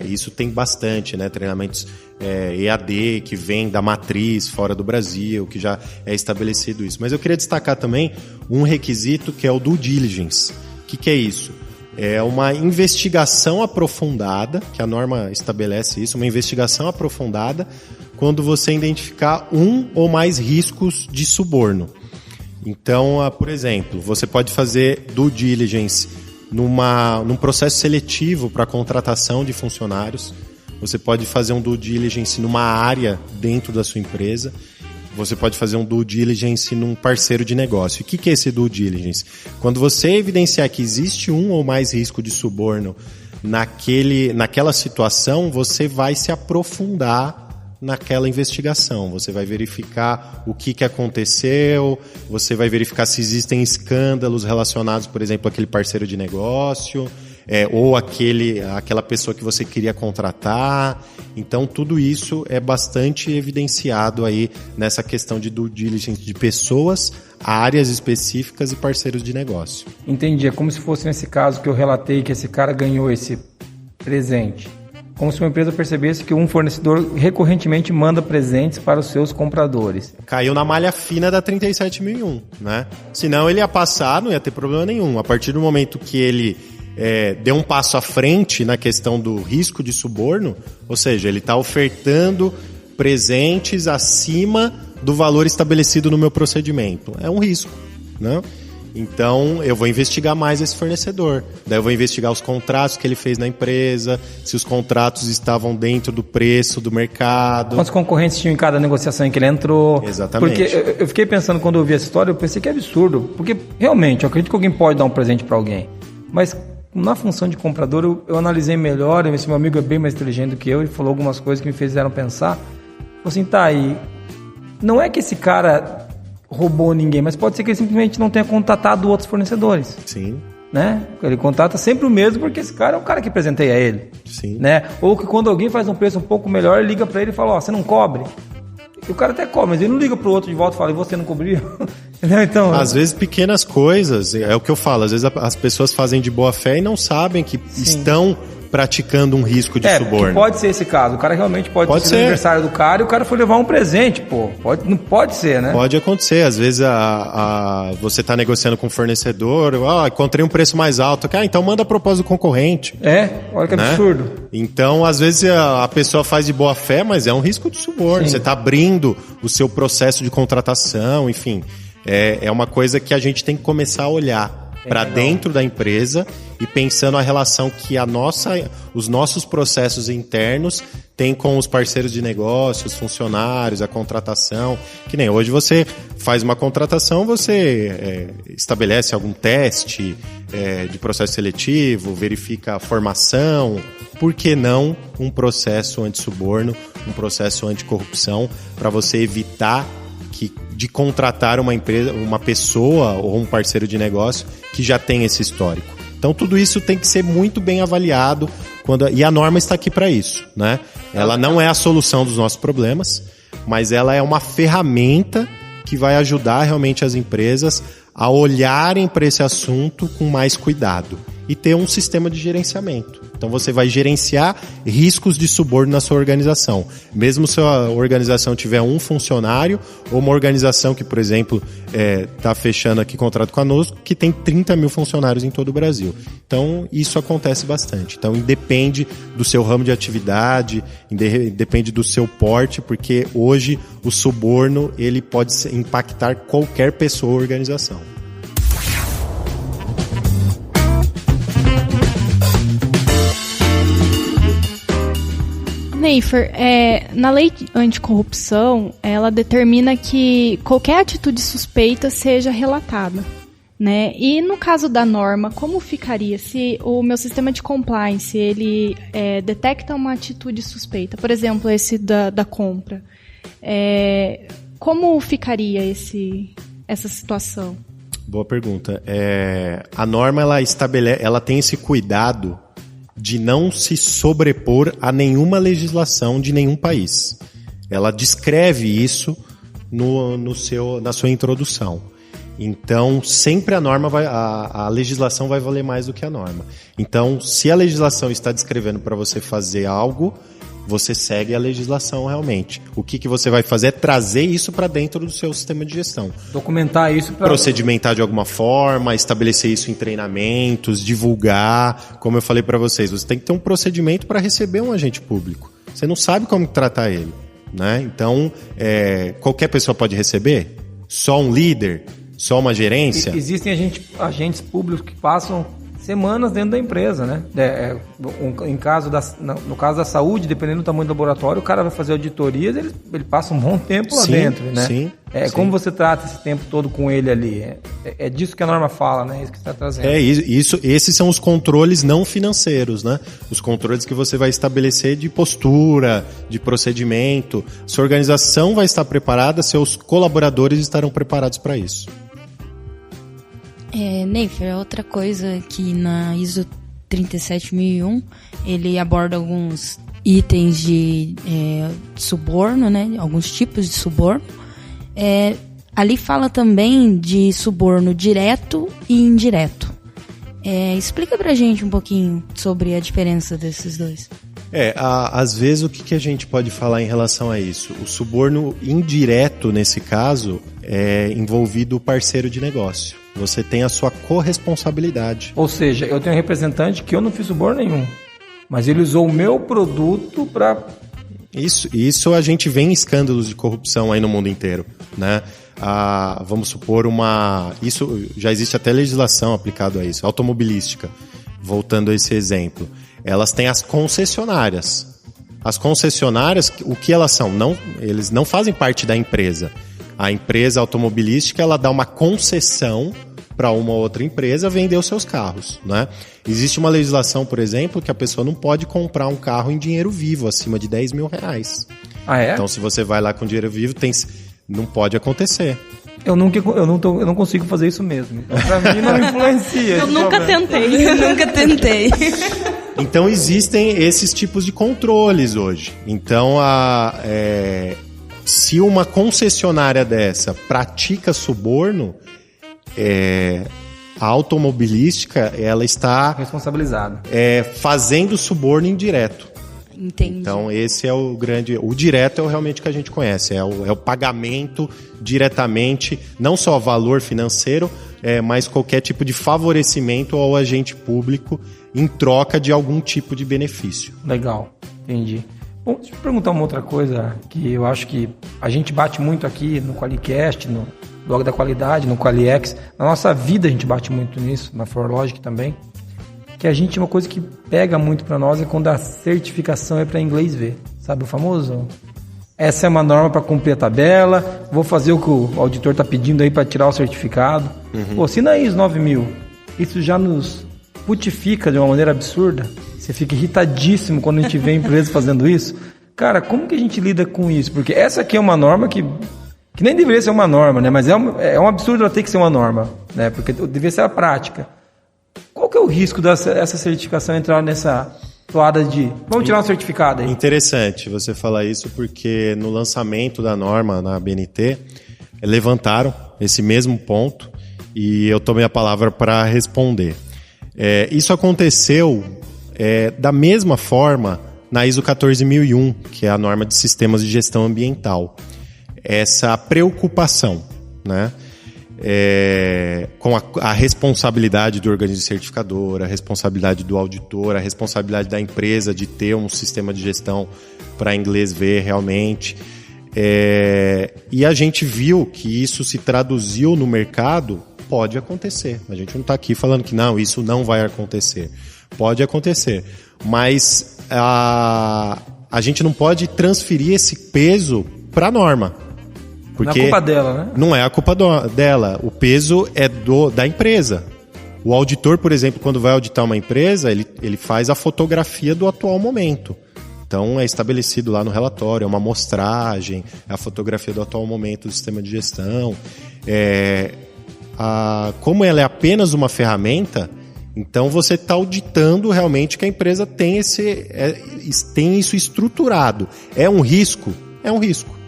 E: Isso tem bastante, né? Treinamentos EAD, que vem da matriz fora do Brasil, que já é estabelecido isso. Mas eu queria destacar também um requisito que é o due diligence. O que é isso? É uma investigação aprofundada, que a norma estabelece isso, uma investigação aprofundada quando você identificar um ou mais riscos de suborno. Então, por exemplo, você pode fazer due diligence num processo seletivo para contratação de funcionários, você pode fazer um due diligence numa área dentro da sua empresa, você pode fazer um due diligence num parceiro de negócio. O que é esse due diligence? Quando você evidenciar que existe um ou mais risco de suborno naquela situação, você vai se aprofundar naquela investigação. Você vai verificar o que aconteceu, você vai verificar se existem escândalos relacionados, por exemplo, àquele parceiro de negócio, ou aquela pessoa que você queria contratar. Então, tudo isso é bastante evidenciado aí nessa questão de due diligence de pessoas, áreas específicas e parceiros de negócio.
A: Entendi. É como se fosse nesse caso que eu relatei que esse cara ganhou esse presente. Como se uma empresa percebesse que um fornecedor recorrentemente manda presentes para os seus compradores.
E: Caiu na malha fina da 37.001, né? Senão ele ia passar, não ia ter problema nenhum. A partir do momento que ele deu um passo à frente na questão do risco de suborno, ou seja, ele está ofertando presentes acima do valor estabelecido no meu procedimento. É um risco, né? Então, eu vou investigar mais esse fornecedor. Daí eu vou investigar os contratos que ele fez na empresa, se os contratos estavam dentro do preço do mercado.
A: Quantos concorrentes tinham em cada negociação em que ele entrou.
E: Exatamente.
A: Porque eu fiquei pensando, quando eu ouvi essa história, eu pensei que é absurdo. Porque, realmente, eu acredito que alguém pode dar um presente para alguém. Mas, na função de comprador, eu analisei melhor. Esse meu amigo é bem mais inteligente do que eu. Ele falou algumas coisas que me fizeram pensar. Falei assim, tá aí. Não é que esse cara roubou ninguém, mas pode ser que ele simplesmente não tenha contatado outros fornecedores.
E: Sim.
A: Né? Ele contata sempre o mesmo, porque esse cara é o cara que presenteia ele.
E: Sim.
A: Né? Ou que quando alguém faz um preço um pouco melhor, ele liga pra ele e fala, você não cobre? E o cara até cobra, mas ele não liga pro outro de volta e fala, e você não cobriu? Então,
E: às vezes pequenas coisas, é o que eu falo, às vezes as pessoas fazem de boa fé e não sabem que estão praticando um risco de suborno.
A: Pode ser esse caso. O cara realmente pode ser o aniversário do cara e o cara foi levar um presente, pô. Não pode ser, né?
E: Pode acontecer. Às vezes você está negociando com o fornecedor, encontrei um preço mais alto. Então manda a proposta do concorrente.
A: Olha que absurdo.
E: Então, às vezes a pessoa faz de boa fé, mas é um risco de suborno. Sim. Você está abrindo o seu processo de contratação, enfim. É uma coisa que a gente tem que começar a olhar para dentro da empresa e pensando a relação que os nossos processos internos têm com os parceiros de negócio, os funcionários, a contratação. Que nem hoje você faz uma contratação, você estabelece algum teste de processo seletivo, verifica a formação. Por que não um processo anti-suborno, um processo anticorrupção, para você evitar de contratar uma pessoa ou um parceiro de negócio que já tem esse histórico. Então tudo isso tem que ser muito bem avaliado e a norma está aqui para isso, né? Ela não é a solução dos nossos problemas, mas ela é uma ferramenta que vai ajudar realmente as empresas a olharem para esse assunto com mais cuidado e ter um sistema de gerenciamento. Então você vai gerenciar riscos de suborno na sua organização. Mesmo se a organização tiver um funcionário ou uma organização que, por exemplo, está fechando aqui contrato conosco, que tem 30 mil funcionários em todo o Brasil. Então isso acontece bastante. Então independe do seu ramo de atividade, depende do seu porte, porque hoje o suborno ele pode impactar qualquer pessoa ou organização.
D: Neifer, na lei anticorrupção, ela determina que qualquer atitude suspeita seja relatada, né? E no caso da norma, como ficaria se o meu sistema de compliance ele detecta uma atitude suspeita? Por exemplo, esse da compra. Como ficaria essa situação?
E: Boa pergunta. A norma ela tem esse cuidado de não se sobrepor a nenhuma legislação de nenhum país. Ela descreve isso na sua introdução. Então, sempre a legislação vai valer mais do que a norma. Então, se a legislação está descrevendo para você fazer algo, você segue a legislação realmente. O que você vai fazer é trazer isso para dentro do seu sistema de gestão.
A: Documentar isso.
E: Procedimentar de alguma forma, estabelecer isso em treinamentos, divulgar. Como eu falei para vocês, você tem que ter um procedimento para receber um agente público. Você não sabe como tratar ele, né? Então, qualquer pessoa pode receber? Só um líder? Só uma gerência?
A: Existem agentes públicos que passam semanas dentro da empresa, né? No caso da saúde, dependendo do tamanho do laboratório, o cara vai fazer auditorias, ele passa um bom tempo lá dentro, né?
E: Sim.
A: Como você trata esse tempo todo com ele ali? É disso que a norma fala, né? Isso que você está trazendo.
E: Esses são os controles não financeiros, né? Os controles que você vai estabelecer de postura, de procedimento. Sua organização vai estar preparada, seus colaboradores estarão preparados para isso.
C: Neifer, outra coisa que na ISO 37001 ele aborda alguns itens de suborno, né? Alguns tipos de suborno. Ali fala também de suborno direto e indireto. Explica pra gente um pouquinho sobre a diferença desses dois.
E: Às vezes o que a gente pode falar em relação a isso? O suborno indireto, nesse caso, é envolvido o parceiro de negócio. Você tem a sua corresponsabilidade.
A: Ou seja, eu tenho um representante que eu não fiz suborno nenhum, mas ele usou o meu produto para...
E: Isso a gente vê em escândalos de corrupção aí no mundo inteiro, né? Vamos supor isso já existe até legislação aplicada a isso, automobilística. Voltando a esse exemplo, elas têm as concessionárias. As concessionárias, o que elas são? Eles não fazem parte da empresa. A empresa automobilística ela dá uma concessão para uma outra empresa vender os seus carros, né? Existe uma legislação, por exemplo, que a pessoa não pode comprar um carro em dinheiro vivo acima de R$10 mil. Então, se você vai lá com dinheiro vivo, não pode acontecer.
A: Eu não consigo fazer isso mesmo. Então, pra mim, não influencia.
D: Eu nunca tentei.
E: Então, existem esses tipos de controles hoje. Então, se uma concessionária dessa pratica suborno, A automobilística, ela está
A: Responsabilizado.
E: fazendo suborno indireto.
C: Entendi.
E: Então, esse é o grande... O direto é realmente que a gente conhece. É o pagamento diretamente, não só valor financeiro, mas qualquer tipo de favorecimento ao agente público em troca de algum tipo de benefício.
A: Legal, entendi. Bom, deixa eu perguntar uma outra coisa que eu acho que a gente bate muito aqui no QualiCast, no blog da qualidade, no QualiX. Na nossa vida a gente bate muito nisso, na ForLogic também. Que a gente, uma coisa que pega muito para nós é quando a certificação é para inglês ver. Sabe o famoso? Essa é uma norma para cumprir a tabela, vou fazer o que o auditor está pedindo aí para tirar o certificado. Pô, se na ISO 9000, isso já nos putifica de uma maneira absurda. Você fica irritadíssimo quando a gente vê empresas fazendo isso. Cara, como que a gente lida com isso? Porque essa aqui é uma norma que nem deveria ser uma norma, né? Mas é um absurdo ela ter que ser uma norma, né? Porque deveria ser a prática. Qual que é o risco dessa certificação entrar nessa toada de... Vamos tirar um certificado aí.
E: Interessante você falar isso, porque no lançamento da norma na ABNT, levantaram esse mesmo ponto e eu tomei a palavra para responder. Isso aconteceu da mesma forma na ISO 14001, que é a norma de sistemas de gestão ambiental. Essa preocupação, né? Com a responsabilidade do organismo certificador, a responsabilidade do auditor, a responsabilidade da empresa de ter um sistema de gestão para inglês ver realmente. E a gente viu que isso se traduziu no mercado. Pode acontecer. A gente não está aqui falando que não, isso não vai acontecer. Pode acontecer. Mas a gente não pode transferir esse peso para a norma. Porque
A: não é culpa dela, né?
E: Não é a culpa dela. O peso é da empresa. O auditor, por exemplo, quando vai auditar uma empresa, ele faz a fotografia do atual momento. Então, é estabelecido lá no relatório, é uma amostragem, é a fotografia do atual momento do sistema de gestão. Como ela é apenas uma ferramenta, então você está auditando realmente que a empresa tem isso estruturado. É um risco? É um risco.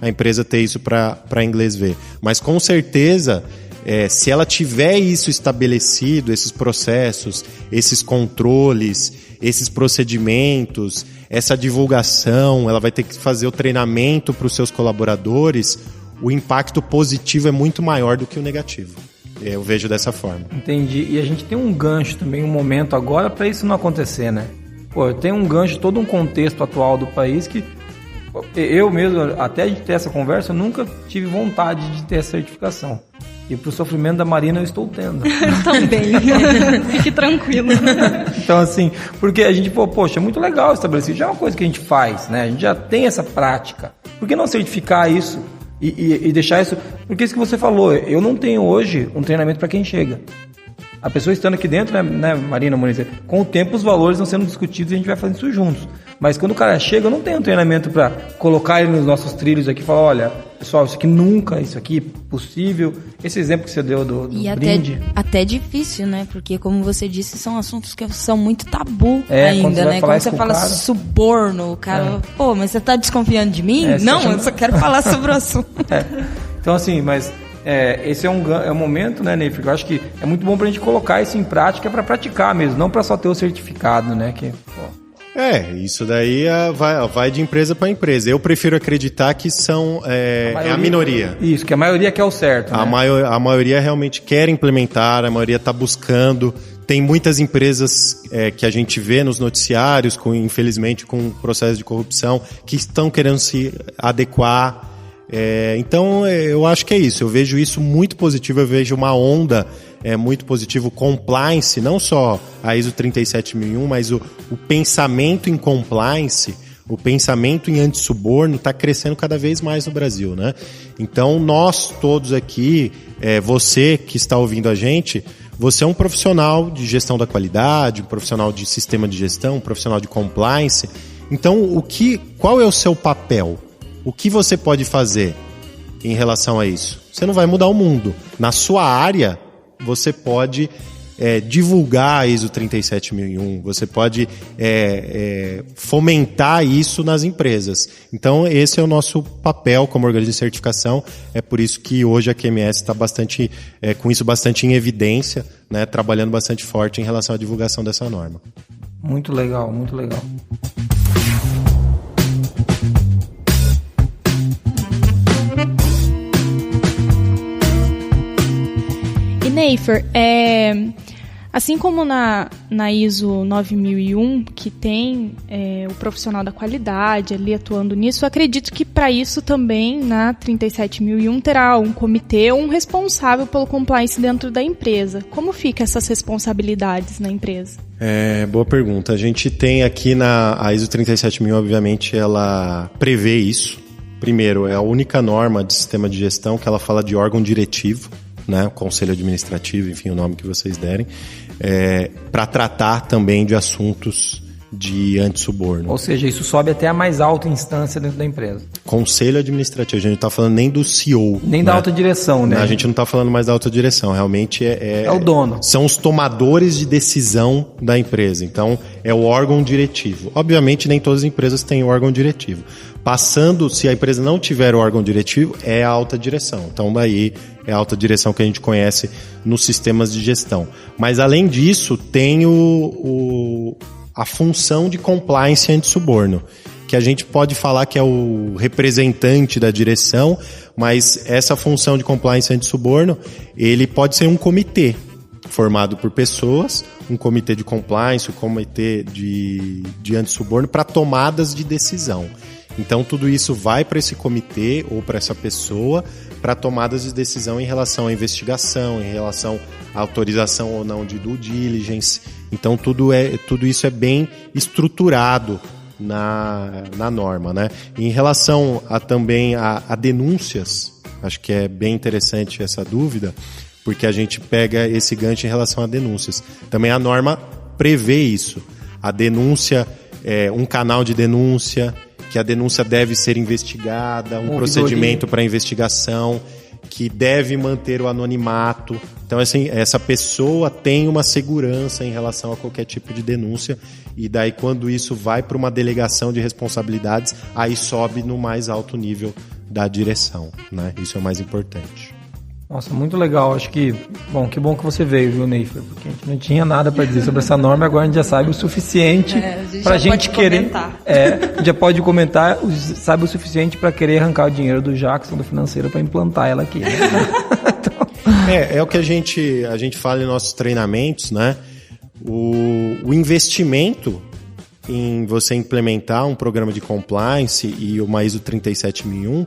E: A empresa ter isso para inglês ver. Mas com certeza, se ela tiver isso estabelecido, esses processos, esses controles, esses procedimentos, essa divulgação, ela vai ter que fazer o treinamento para os seus colaboradores, o impacto positivo é muito maior do que o negativo. Eu vejo dessa forma.
A: Entendi. E a gente tem um gancho também, um momento agora para isso não acontecer, né? Pô, tem um gancho, todo um contexto atual do país que eu mesmo, até a gente ter essa conversa, eu nunca tive vontade de ter essa certificação. E pro sofrimento da Marina eu estou tendo.
D: Também. Fique tranquilo.
A: Então, assim, porque a gente, poxa, é muito legal estabelecido. Já é uma coisa que a gente faz, né? A gente já tem essa prática. Por que não certificar isso e deixar isso? Porque isso que você falou, eu não tenho hoje um treinamento para quem chega. A pessoa estando aqui dentro, né, Marina, Muniz, com o tempo os valores estão sendo discutidos e a gente vai fazendo isso juntos. Mas quando o cara chega, eu não tenho um treinamento para colocar ele nos nossos trilhos aqui e falar, olha, pessoal, isso aqui nunca, isso aqui é possível. Esse exemplo que você deu do brinde.
C: Até difícil, né? Porque, como você disse, são assuntos que são muito tabu
A: ainda,
C: né? Quando você fala suborno, o cara, pô, mas você tá desconfiando de mim? Não, eu só quero falar sobre o assunto.
A: Então, assim, mas... esse é um momento, né, Ney? Eu acho que é muito bom pra gente colocar isso em prática para praticar mesmo, não para só ter o certificado, né?
E: Isso daí vai de empresa para empresa. Eu prefiro acreditar que a minoria.
A: Isso, que a maioria quer o certo, né?
E: A maioria realmente quer implementar, a maioria está buscando. Tem muitas empresas que a gente vê nos noticiários, infelizmente, com processo de corrupção, que estão querendo se adequar. Então, eu acho que é isso. Eu vejo isso muito positivo, eu vejo uma onda muito positiva. O compliance, não só a ISO 37001, mas o pensamento em compliance, o pensamento em antissuborno está crescendo cada vez mais no Brasil, né? Então, nós todos aqui, você que está ouvindo a gente, você é um profissional de gestão da qualidade, um profissional de sistema de gestão, um profissional de compliance. Então, qual é o seu papel? O que você pode fazer em relação a isso? Você não vai mudar o mundo. Na sua área, você pode divulgar a ISO 37001, você pode fomentar isso nas empresas. Então, esse é o nosso papel como organismo de certificação. É por isso que hoje a QMS está com isso bastante em evidência, né, trabalhando bastante forte em relação à divulgação dessa norma.
A: Muito legal, muito legal.
D: E Neifer, assim como na ISO 9001, que tem o profissional da qualidade ali atuando nisso, eu acredito que para isso também na 37001 terá um comitê ou um responsável pelo compliance dentro da empresa. Como ficam essas responsabilidades na empresa?
E: Boa pergunta. A gente tem aqui a ISO 37001, obviamente, ela prevê isso. Primeiro, é a única norma de sistema de gestão que ela fala de órgão diretivo, né, conselho administrativo, enfim, o nome que vocês derem, para tratar também de assuntos de antissuborno.
A: Ou seja, isso sobe até a mais alta instância dentro da empresa.
E: Conselho administrativo, a gente não está falando nem do CEO.
A: Nem, né, da alta direção, né?
E: A gente não está falando mais da alta direção, realmente é
A: o dono.
E: São os tomadores de decisão da empresa, então é o órgão diretivo. Obviamente nem todas as empresas têm o órgão diretivo. Passando, se a empresa não tiver o órgão diretivo, é a alta direção. Então daí é a alta direção que a gente conhece nos sistemas de gestão. Mas além disso, tem a função de compliance antissuborno, que a gente pode falar que é o representante da direção, mas essa função de compliance antissuborno, ele pode ser um comitê formado por pessoas, um comitê de compliance, um comitê de antissuborno para tomadas de decisão. Então, tudo isso vai para esse comitê ou para essa pessoa para tomadas de decisão em relação à investigação, em relação à autorização ou não de due diligence. Então, tudo isso é bem estruturado na norma, né? Em relação também a denúncias, acho que é bem interessante essa dúvida, porque a gente pega esse gancho em relação a denúncias. Também a norma prevê isso. A denúncia, um canal de denúncia, que a denúncia deve ser investigada, um procedimento para investigação, que deve manter o anonimato. Então, assim, essa pessoa tem uma segurança em relação a qualquer tipo de denúncia, e daí quando isso vai para uma delegação de responsabilidades, aí sobe no mais alto nível da direção, né? Isso é o mais importante.
A: Nossa, muito legal. Acho que bom que você veio, viu, Neifer? Porque a gente não tinha nada para dizer sobre essa norma, agora a gente já sabe o suficiente para a gente querer. A gente já pode comentar, sabe o suficiente para querer arrancar o dinheiro do Jackson, do financeiro, para implantar ela aqui. Né?
E: Então... É o que a gente fala em nossos treinamentos, né? O investimento em você implementar um programa de compliance e uma ISO 37001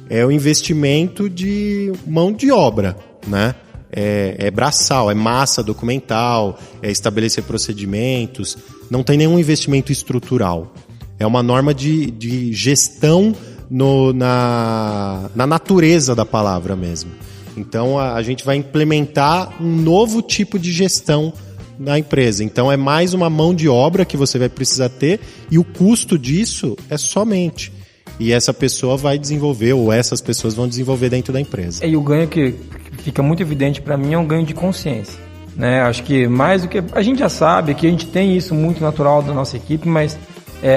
E: é o investimento de mão de obra, né? É braçal, é massa documental, é estabelecer procedimentos, não tem nenhum investimento estrutural. É uma norma de gestão na natureza da palavra mesmo. Então a gente vai implementar um novo tipo de gestão na empresa. Então é mais uma mão de obra que você vai precisar ter, e o custo disso é somente. E essa pessoa vai desenvolver, ou essas pessoas vão desenvolver dentro da empresa.
A: E o ganho que fica muito evidente para mim é um ganho de consciência, né? Acho que mais do que... A gente já sabe que a gente tem isso muito natural da nossa equipe, mas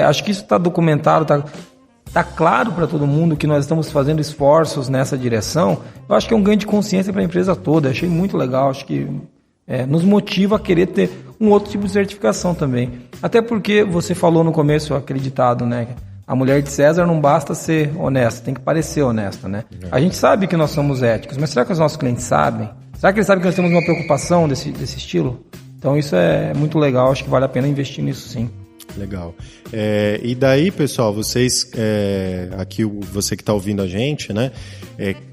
A: acho que isso está documentado, está claro para todo mundo que nós estamos fazendo esforços nessa direção. Eu acho que é um ganho de consciência para a empresa toda. Achei muito legal, acho que nos motiva a querer ter um outro tipo de certificação também. Até porque você falou no começo, acreditado, né? A mulher de César não basta ser honesta, tem que parecer honesta, né? A gente sabe que nós somos éticos, mas será que os nossos clientes sabem? Será que eles sabem que nós temos uma preocupação desse estilo? Então isso é muito legal, acho que vale a pena investir nisso sim.
E: Legal. E daí, pessoal, vocês, aqui você que está ouvindo a gente, né?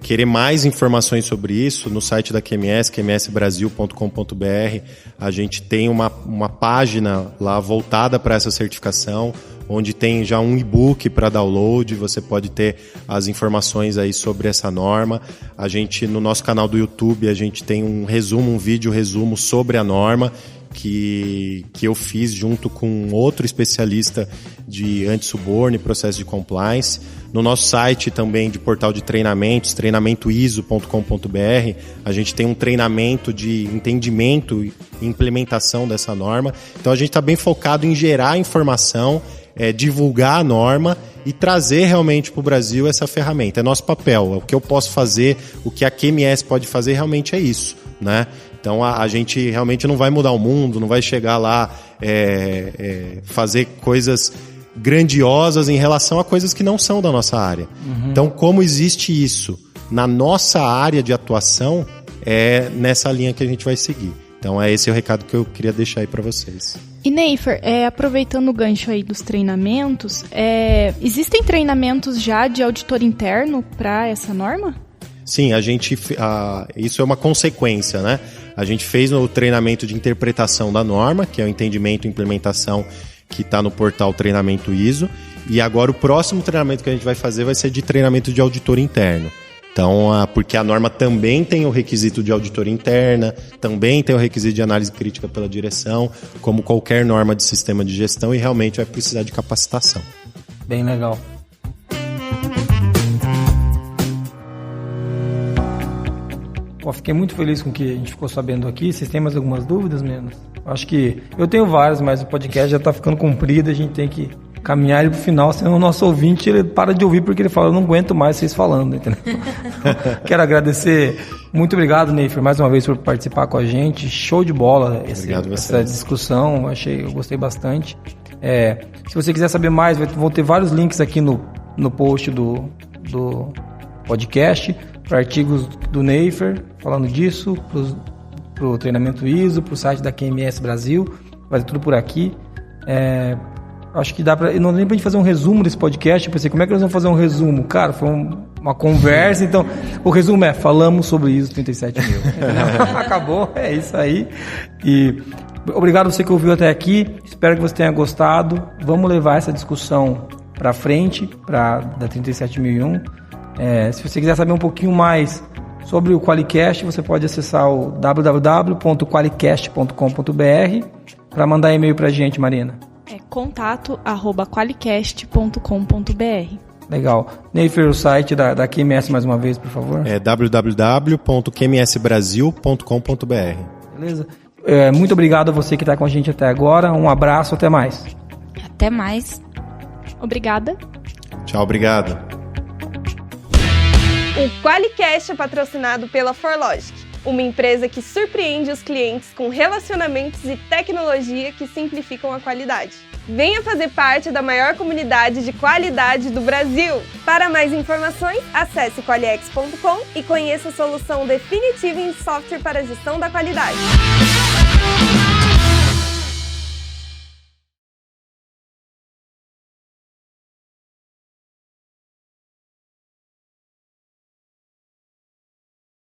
E: Querer mais informações sobre isso, no site da QMS, qmsbrasil.com.br, a gente tem uma página lá voltada para essa certificação, onde tem já um e-book para download, você pode ter as informações aí sobre essa norma. A gente, no nosso canal do YouTube, a gente tem um vídeo resumo sobre a norma, que eu fiz junto com outro especialista de antissuborno e processo de compliance. No nosso site também de portal de treinamentos, treinamentoiso.com.br, a gente tem um treinamento de entendimento implementação dessa norma. Então a gente está bem focado em gerar informação, divulgar a norma e trazer realmente para o Brasil essa ferramenta. É nosso papel, o que eu posso fazer, o que a QMS pode fazer realmente é isso, né? Então a gente realmente não vai mudar o mundo, não vai chegar lá fazer coisas grandiosas em relação a coisas que não são da nossa área. Então, como existe isso na nossa área de atuação, é nessa linha que a gente vai seguir. Então, esse é o recado que eu queria deixar aí para vocês.
D: E Neifer, aproveitando o gancho aí dos treinamentos, existem treinamentos já de auditor interno para essa norma?
E: Sim, isso é uma consequência, né? A gente fez o treinamento de interpretação da norma, que é o entendimento e implementação que está no portal Treinamento ISO, e agora o próximo treinamento que a gente vai fazer vai ser de treinamento de auditor interno. Então, porque a norma também tem o requisito de auditoria interna, também tem o requisito de análise crítica pela direção, como qualquer norma de sistema de gestão, e realmente vai precisar de capacitação.
A: Bem legal. Fiquei muito feliz com o que a gente ficou sabendo aqui. Vocês têm mais algumas dúvidas, meninos? Acho que eu tenho várias, mas o podcast já está ficando comprido, a gente tem que caminhar ele pro final, senão o nosso ouvinte ele para de ouvir porque ele fala, eu não aguento mais vocês falando, entendeu? Quero agradecer, muito obrigado, Neifer, mais uma vez por participar com a gente, show de bola essa discussão, eu gostei bastante. Se você quiser saber mais, vão ter vários links aqui no post do podcast, para artigos do Neifer falando disso, pro treinamento ISO, pro site da QMS Brasil, vai ter tudo por aqui. Acho que dá pra... Não lembro de fazer um resumo desse podcast. Eu pensei, como é que nós vamos fazer um resumo? Cara, foi uma conversa. Então, o resumo falamos sobre ISO 37000. Acabou, é isso aí. E obrigado a você que ouviu até aqui. Espero que você tenha gostado. Vamos levar essa discussão para frente, da 37001. Se você quiser saber um pouquinho mais sobre o Qualicast, você pode acessar o www.qualicast.com.br para mandar e-mail para a gente, Marina.
D: contato@qualicast.com.br.
A: Legal. Neifer, o site da QMS mais uma vez, por favor.
E: www.qmsbrasil.com.br.
A: Beleza? Muito obrigado a você que está com a gente até agora. Um abraço, até mais.
C: Até mais.
D: Obrigada.
E: Tchau, obrigado.
F: O Qualicast é patrocinado pela Forlogic, uma empresa que surpreende os clientes com relacionamentos e tecnologia que simplificam a qualidade. Venha fazer parte da maior comunidade de qualidade do Brasil! Para mais informações, acesse qualiex.com e conheça a solução definitiva em software para a gestão da qualidade.